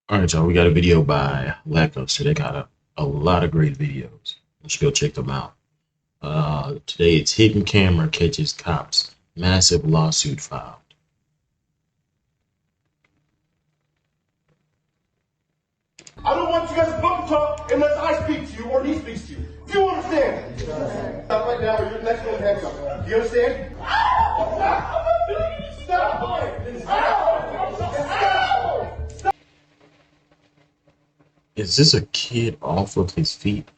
All right, y'all. We got a video by Lackluster. They got a lot of great videos. You should go check them out. Today it's hidden camera catches cops. Massive lawsuit filed. I don't want you guys to fucking talk unless I speak to you or he speaks to you. Do you understand? Stop right now or you're the next one handcuffed. Do you understand? Is this a kid off of his feet?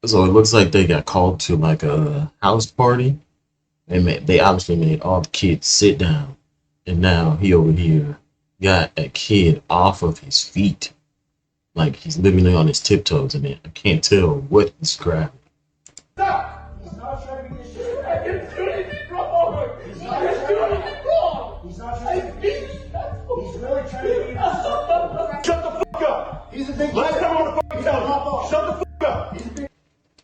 So it looks like they got called to like a house party. They obviously made all the kids sit down, and now he over here got a kid off of his feet, like he's literally on his tiptoes, and I can't tell what he's grabbing. Stop! He's not trying to get shit. I didn't do anything wrong. He's not trying to do anything wrong. He's not trying to get He's really trying to get Shut the fuck up. He's a big Last time I want to fucking tell you. Shut the fuck up. He's a big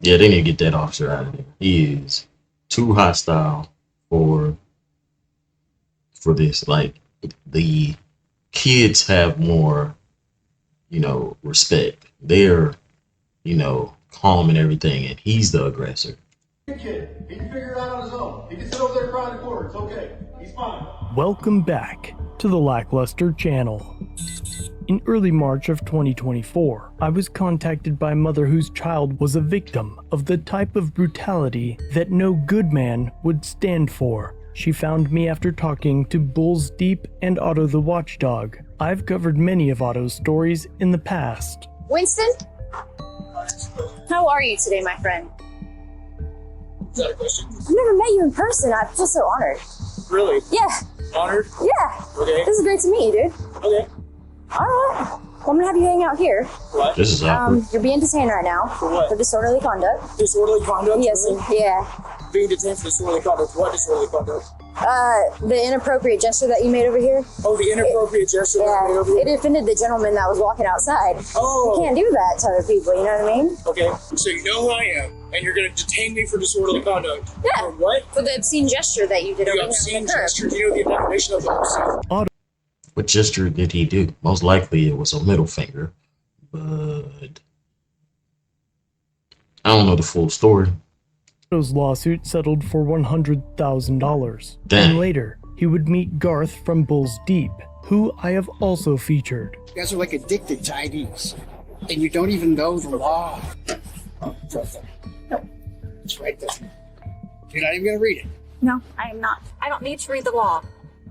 Yeah, they need to get that officer out of there. He is too hostile for this. Like, the kids have more, respect. They're, calm and everything, and he's the aggressor. kid. He can figure it out on his own. He can sit over there and cry in the corner. It's okay. He's fine. Welcome back to the Lackluster channel. In early March of 2024, I was contacted by a mother whose child was a victim of the type of brutality that no good man would stand for. She found me after talking to Bulls Deep and Otto the Watchdog. I've covered many of Otto's stories in the past. Winston? How are you today, my friend? Is that a question? I've never met you in person. I feel so honored. Really? Yeah. Honored? Yeah. Okay. This is great to meet you, dude. Okay. All right. Well, I'm gonna have you hang out here. What? This is awkward. You're being detained right now. For what? For disorderly conduct. Disorderly conduct? Yes, Really? yeah. Being detained for disorderly conduct. What disorderly conduct? The inappropriate gesture that you made over here. Oh, the inappropriate gesture that I made over Yeah. here? It offended the gentleman that was walking outside. Oh. You can't do that to other people, you know what I mean? Okay. So you know who I am, and you're going to detain me for disorderly conduct. Yeah. For what? For the obscene gesture that you did over You here on obscene the curb. gesture. Do you know the definition of obscene? What gesture did he do? Most likely it was a middle finger, but I don't know the full story. Otto's lawsuit settled for $100,000. Dang. And later, he would meet Garth from Bulls Deep, who I have also featured. You guys are like addicted to IDs, and you don't even know the law. Oh, no, it's right there. You're not even gonna read it. No, I am not. I don't need to read the law.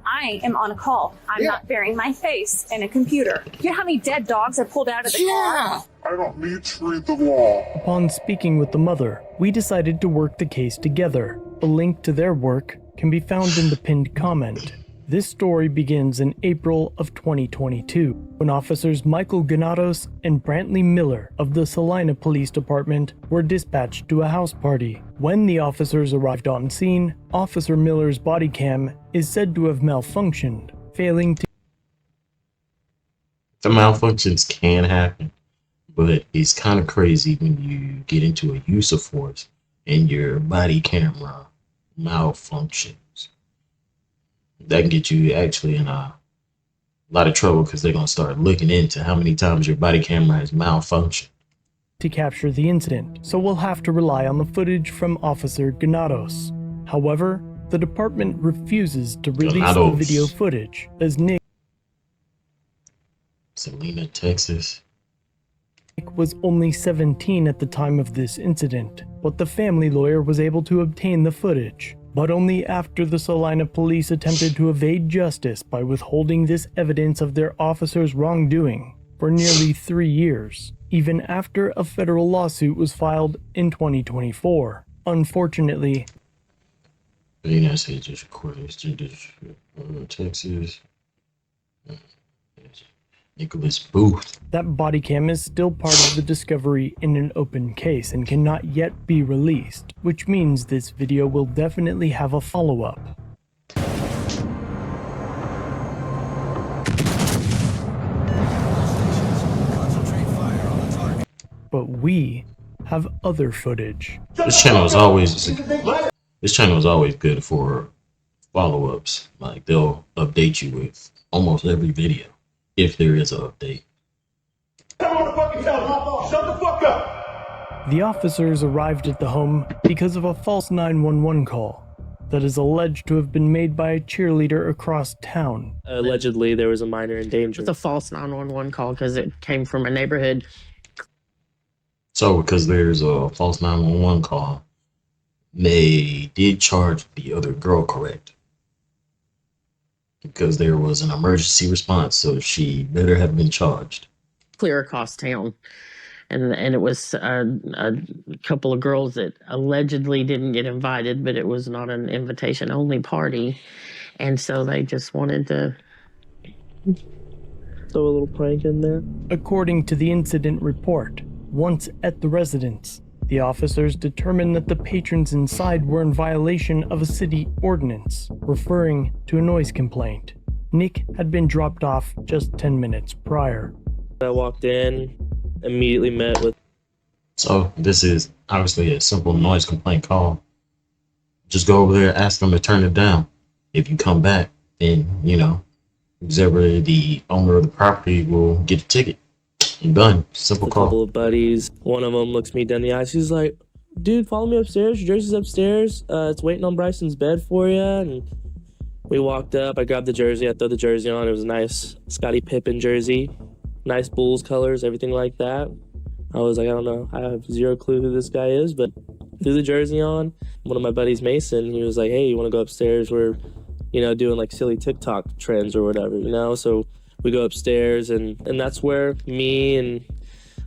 I am on a call. I'm Yeah. not burying my face in a computer. You know how many dead dogs are pulled out of the car? Yeah. I don't need to read the law. Upon speaking with the mother, we decided to work the case together. A link to their work can be found in the pinned comment. This story begins in April of 2022, when officers Michael Ganados and Brantley Miller of the Salina Police Department were dispatched to a house party. When the officers arrived on scene, Officer Miller's body cam is said to have malfunctioned, failing to The malfunctions can happen, but it's kind of crazy when you get into a use of force and your body camera malfunctions. That can get you actually in a lot of trouble, because they're going to start looking into how many times your body camera has malfunctioned. capture the incident, so we'll have to rely on the footage from Officer Ganados. However, the department refuses to release the Ganados. video footage, as Nick Salina, Texas. was only 17 at the time of this incident, but the family lawyer was able to obtain the footage, but only after the Salina police attempted to evade justice by withholding this evidence of their officer's wrongdoing for nearly 3 years, even after a federal lawsuit was filed in 2024. Unfortunately, The United States District Court, Texas. Nicholas Booth. that bodycam is still part of the discovery in an open case and cannot yet be released, which means this video will definitely have a follow-up. But we have other footage. This channel is always good for follow-ups. Like, they'll update you with almost every video, if there is an update. Come on the fucking telephone. Shut the fuck up. The officers arrived at the home because of a false 911 call that is alleged to have been made by a cheerleader across town. Allegedly, there was a minor in danger. It's a false 911 call because it came from a neighborhood. So because there's a false 911 call, they did charge the other girl, correct? Because there was an emergency response, so she better have been charged. Clear across town. And it was a couple of girls that allegedly didn't get invited, but it was not an invitation-only party. And so they just wanted to Throw a little prank in there. According to the incident report, once at the residence, the officers determined that the patrons inside were in violation of a city ordinance, referring to a noise complaint. Nick had been dropped off just 10 minutes prior. I walked in, immediately met with. So this is obviously a simple noise complaint call. Just go over there, ask them to turn it down. If you come back, then, you know, whoever the owner of the property will get a ticket. And done. Simple A call. couple of buddies. One of them looks me down the eyes. He's like, dude, follow me upstairs. Your jersey's upstairs. It's waiting on Bryson's bed for you. And we walked up. I grabbed the jersey. I threw the jersey on. It was a nice Scottie Pippen jersey. Nice Bulls colors, everything like that. I was like, I don't know. I have zero clue who this guy is, but threw the jersey on. One of my buddies, Mason, he was like, hey, you want to go upstairs? We're, you know, doing like silly TikTok trends or whatever, you know? So we go upstairs, and that's where me and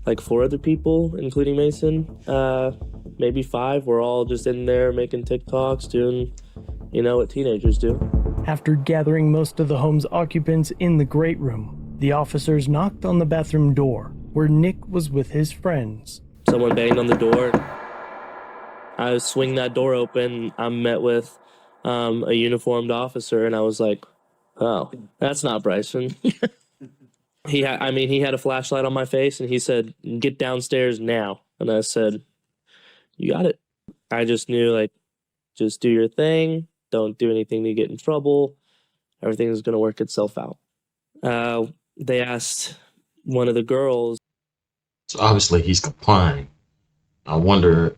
like 4 other people, including Mason, maybe 5, we're all just in there making TikToks, doing, you know, what teenagers do. After gathering most of the home's occupants in the great room, the officers knocked on the bathroom door, where Nick was with his friends. Someone banged on the door. I swing that door open. I'm met with a uniformed officer, and I was like, oh, that's not Bryson. He had a flashlight on my face, and he said, get downstairs now. And I said, you got it. I just knew, like, just do your thing. Don't do anything to get in trouble. Everything's going to work itself out. They asked one of the girls. So obviously he's complying. I wonder,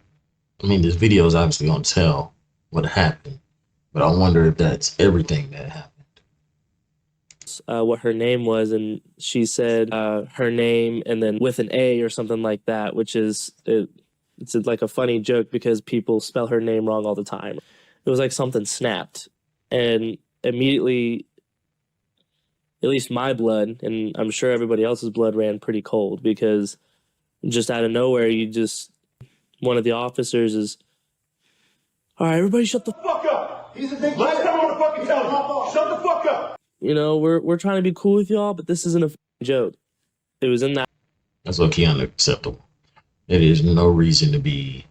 I mean, this video is obviously going to tell what happened, but I wonder if that's everything that happened. What her name was, and she said her name and then with an A or something like that, which is it's like a funny joke because people spell her name wrong all the time. It was like something snapped, and immediately, at least my blood, and I'm sure everybody else's blood, ran pretty cold, because just out of nowhere, one of the officers is, all right, everybody shut the Fuck up. He's a big Let's come on the fucking telephone. Shut the fuck up. You know, we're trying to be cool with y'all, but this isn't a joke. It was in that. That's low-key unacceptable. There is no reason to be.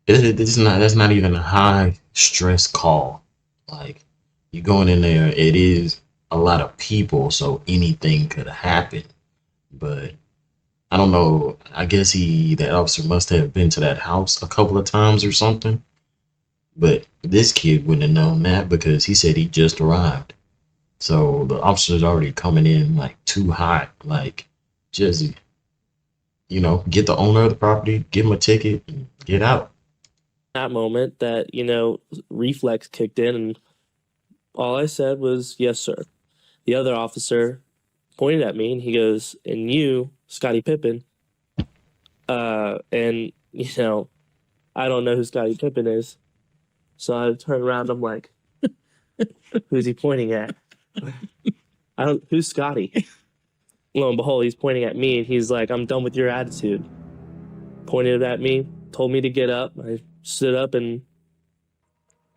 That's not even a high stress call. Like, you going in there, it is a lot of people, so anything could happen. But I don't know. I guess that officer must have been to that house a couple of times or something. But this kid wouldn't have known that because he said he just arrived. So the officer's already coming in like too hot, like just, you know, get the owner of the property, give him a ticket, and get out. That moment that, you know, reflex kicked in, and all I said was, yes, sir. The other officer pointed at me and he goes, and you, Scottie Pippen, and, you know, I don't know who Scottie Pippen is. So I turn around, I'm like, who's he pointing at? Who's Scotty? Lo and behold, he's pointing at me, and he's like, I'm done with your attitude. Pointed at me, told me to get up. I stood up in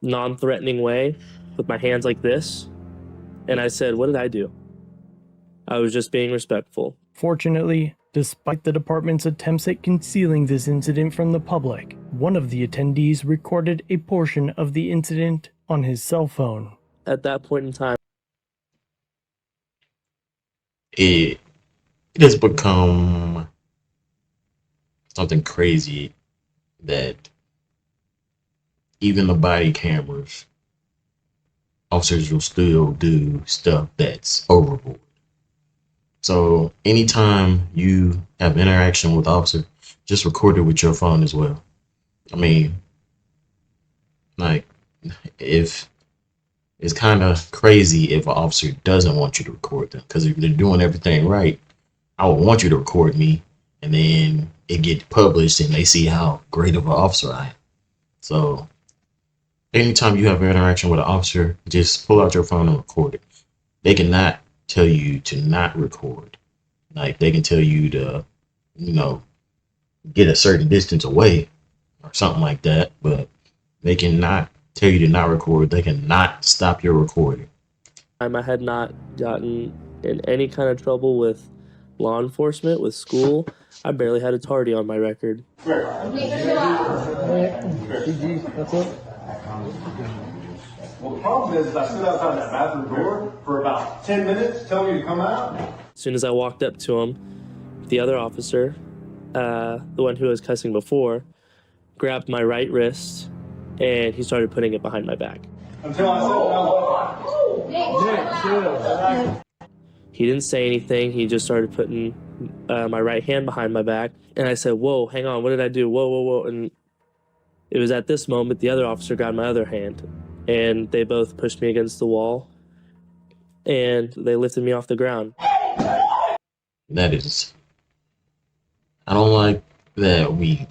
non-threatening way with my hands like this, and I said, what did I do? I was just being respectful. Fortunately, despite the department's attempts at concealing this incident from the public, one of the attendees recorded a portion of the incident on his cell phone. At that point in time, It has become something crazy that even the body cameras officers will still do stuff that's overboard. So anytime you have interaction with officer, just record it with your phone as well. I mean, like, if it's kind of crazy if an officer doesn't want you to record them, because if they're doing everything right, I would want you to record me, and then it gets published and they see how great of an officer I am. So anytime you have an interaction with an officer, just pull out your phone and record it. They cannot tell you to not record. Like, they can tell you to, get a certain distance away or something like that, but they cannot tell you to not record. They cannot stop your recording. I had not gotten in any kind of trouble with law enforcement, with school. I barely had a tardy on my record. Well, the problem is I stood outside that bathroom door for about 10 minutes telling you to come out. As soon as I walked up to him, the other officer, the one who was cussing before, grabbed my right wrist and he started putting it behind my back. Until I said no. He didn't say anything. He just started putting my right hand behind my back. And I said, whoa, hang on, what did I do? Whoa, whoa, whoa. And it was at this moment the other officer grabbed my other hand. And they both pushed me against the wall. And they lifted me off the ground. That is... I don't like that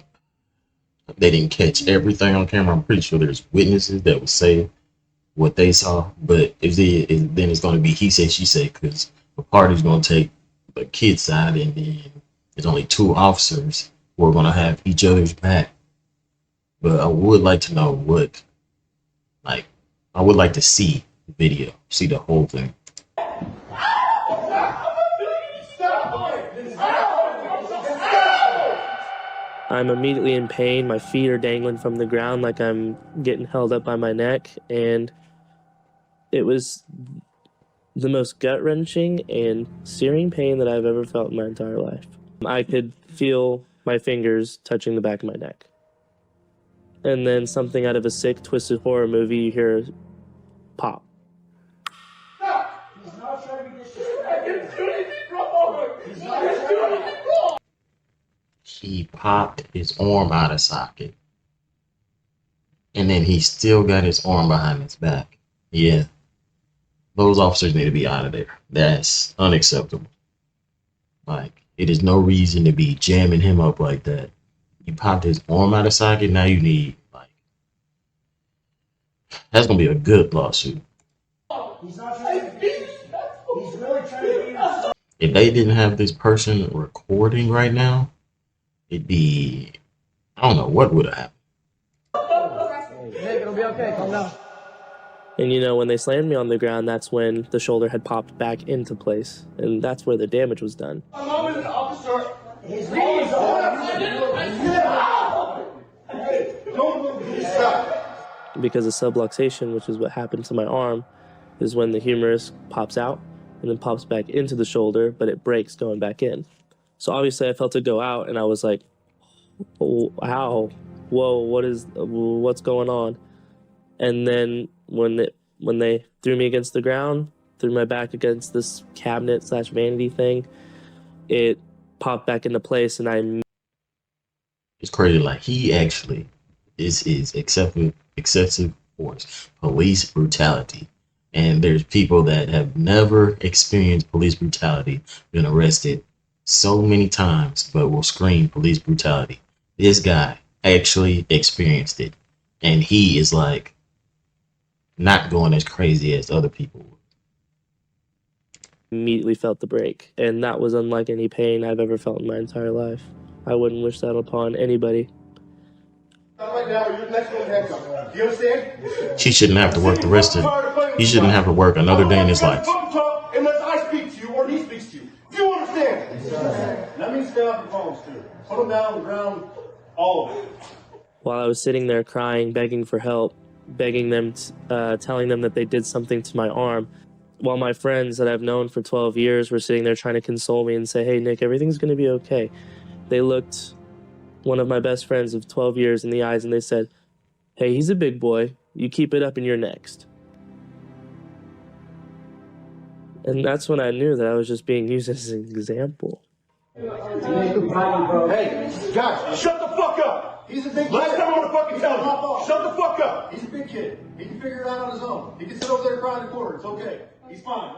they didn't catch everything on camera. I'm pretty sure there's witnesses that would say what they saw. But if then it's going to be he said, she said, because the party's going to take the kid's side, and then there's only two officers who are going to have each other's back. But I would like to know I would like to see the video, see the whole thing. I'm immediately in pain. My feet are dangling from the ground like I'm getting held up by my neck. And it was the most gut-wrenching and searing pain that I've ever felt in my entire life. I could feel my fingers touching the back of my neck. And then something out of a sick, twisted horror movie, you hear pop. He's not trying to get shit. I didn't do anything wrong. He's not trying to do anything wrong. He popped his arm out of socket. And then he still got his arm behind his back. Yeah. Those officers need to be out of there. That's unacceptable. Like, it is no reason to be jamming him up like that. You popped his arm out of socket, now you need, that's going to be a good lawsuit. He's not trying to he's really trying to If they didn't have this person recording right now, it'd be, I don't know what would have happened. It'll be okay, calm down. And when they slammed me on the ground, that's when the shoulder had popped back into place. And that's where the damage was done. My mom is an officer. His name is Hey, don't move. Please stop. Because of subluxation, which is what happened to my arm, is when the humerus pops out and then pops back into the shoulder, but it breaks going back in. So obviously I felt it go out, and I was like, oh, ow, whoa, what's going on? And then when they threw me against the ground, threw my back against this cabinet / vanity thing, it popped back into place, and It's crazy. Like, he actually is excessive force, police brutality. And there's people that have never experienced police brutality, been arrested so many times, but will scream police brutality. This guy actually experienced it, and he is like not going as crazy as other people would. immediately felt the break. And that was unlike any pain I've ever felt in my entire life. I wouldn't wish that upon anybody. Right now, you're next one handcuffed. Do you understand? He shouldn't have to work the rest of he shouldn't have to work another day in his life. Unless I speak to you or he speaks to you. Do you understand? That means stay off your phones too. Put them down on the ground, all of it. While I was sitting there crying, begging for help, begging them, telling them that they did something to my arm, while my friends that I've known for 12 years were sitting there trying to console me and say, hey, Nick, everything's going to be okay. They looked one of my best friends of 12 years in the eyes and they said, hey, he's a big boy. You keep it up and you're next. And that's when I knew that I was just being used as an example. Hey, guys, shut the fuck up! He's a big kid. Last time I want to fucking tell you, shut the fuck up! He's a big kid. He can figure it out on his own. He can sit over there and cry in the corner. It's okay. He's fine.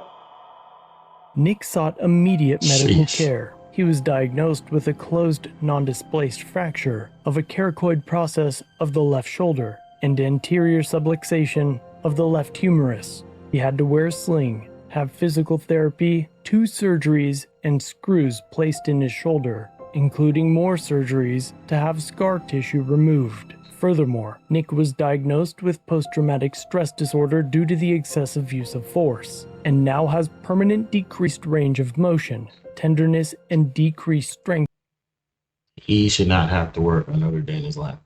Nick sought immediate medical Sheesh. care. He was diagnosed with a closed, non-displaced fracture of a coracoid process of the left shoulder and anterior subluxation of the left humerus. He had to wear a sling, have physical therapy, 2 surgeries, and screws placed in his shoulder, including more surgeries to have scar tissue removed. Furthermore, Nick was diagnosed with post-traumatic stress disorder due to the excessive use of force, and now has permanent decreased range of motion, tenderness, and decreased strength He should not have to work another day in his life.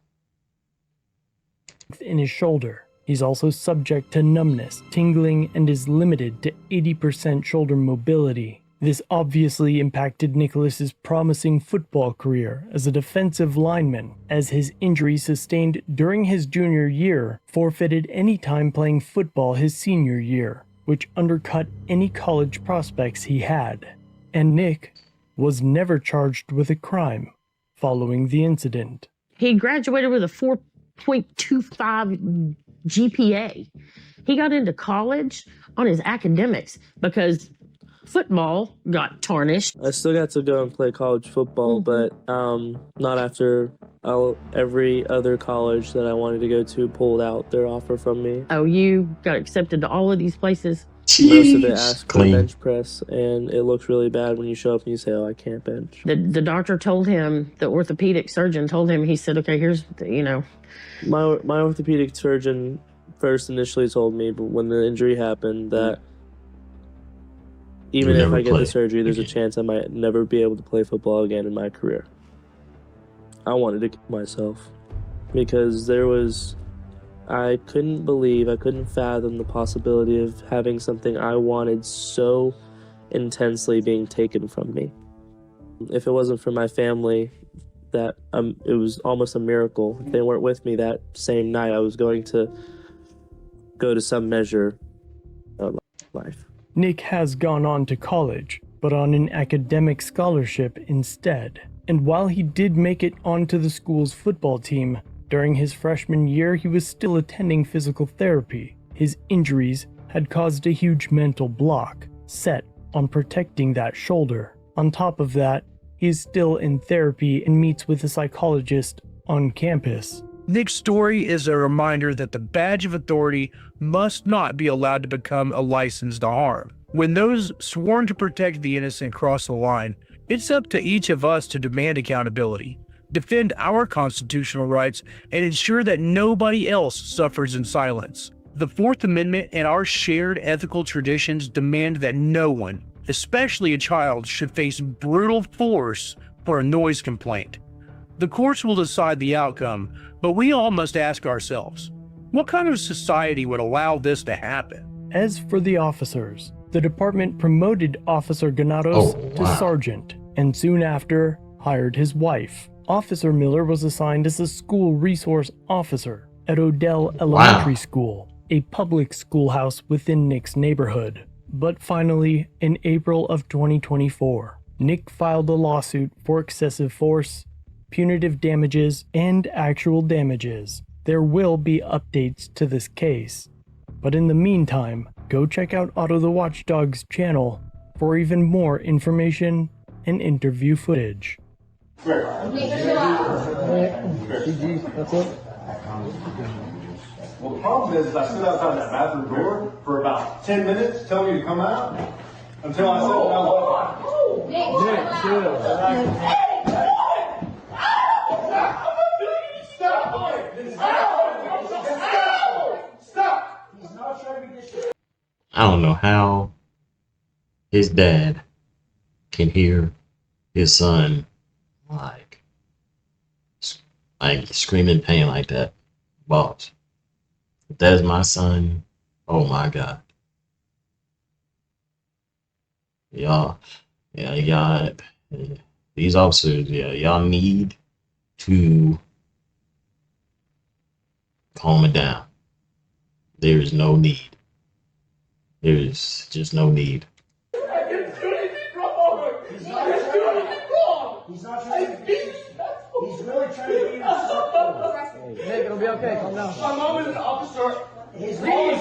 in his shoulder. He's also subject to numbness, tingling, and is limited to 80% shoulder mobility. This obviously impacted Nicholas's promising football career as a defensive lineman, as his injury sustained during his junior year forfeited any time playing football his senior year, which undercut any college prospects he had. And Nick was never charged with a crime following the incident. He graduated with a 4.25 GPA. He got into college on his academics because football got tarnished. I still got to go and play college football, but not after every other college that I wanted to go to pulled out their offer from me. OU got accepted to all of these places. Most of it asked for Clean. bench press, and it looks really bad when you show up and you say, "Oh, I can't bench." The doctor told him, the orthopedic surgeon told him, he said, okay, here's, My orthopedic surgeon first initially told me, but when the injury happened, that even You'll if never I get play the surgery, there's a again. chance I might never be able to play football again in my career. I wanted to kill myself because I couldn't fathom the possibility of having something I wanted so intensely being taken from me. If it wasn't for my family, that it was almost a miracle. If they weren't with me that same night, I was going to go to some measure of life. Nick has gone on to college, but on an academic scholarship instead. And while he did make it onto the school's football team, during his freshman year he was still attending physical therapy. His injuries had caused a huge mental block, set on protecting that shoulder. On top of that, he is still in therapy and meets with a psychologist on campus. Nick's story is a reminder that the badge of authority must not be allowed to become a license to harm. When those sworn to protect the innocent cross the line, it's up to each of us to demand accountability, defend our constitutional rights, and ensure that nobody else suffers in silence. The Fourth Amendment and our shared ethical traditions demand that no one, especially a child, should face brutal force for a noise complaint. The courts will decide the outcome, but we all must ask ourselves, what kind of society would allow this to happen? As for the officers, the department promoted Officer Granados to sergeant, and soon after hired his wife. Officer Miller was assigned as a school resource officer at Odell Elementary School, a public schoolhouse within Nick's neighborhood. But finally, in April of 2024, Nick filed a lawsuit for excessive force, punitive damages, and actual damages. There will be updates to this case. But in the meantime, go check out Otto the Watchdog's channel for even more information and interview footage. Well, the problem is I stood outside that bathroom door for about 10 minutes telling you to come out until I said no. Nick, chill. Stop! He's not trying to get shit. I don't know how his dad can hear his son like screaming in pain like that. Boss. If that is my son, oh my God. Y'all, these officers, y'all need to calm it down. There is no need. There is just no need. trying to get you. Nick, it'll be okay. Calm down. My mom is an officer. He's Please,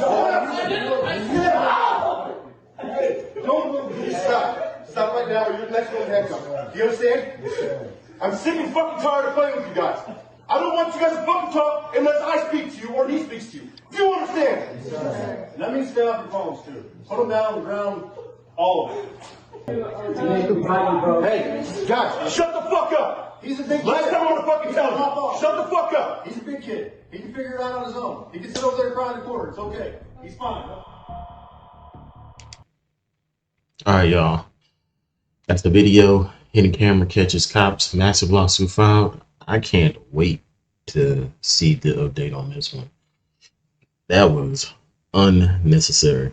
hey, don't move. Stop. Stop right now or you're next one handcuffed. Do you understand? I'm sick and fucking tired of playing with you guys. I don't want you guys to fucking talk unless I speak to you or he speaks to you. Do you understand? And that means stay off your phones too. Put them down on the ground, all of it. Hey, guys, shut the fuck up! He's a big kid. Last time I'm gonna fucking tell you. Shut the fuck up! He's a big kid. He can figure it out on his own. He can sit over there and cry in the corner. It's okay. He's fine. Alright, y'all. That's the video. Hidden camera catches cops. Massive lawsuit filed. I can't wait to see the update on this one. That was unnecessary.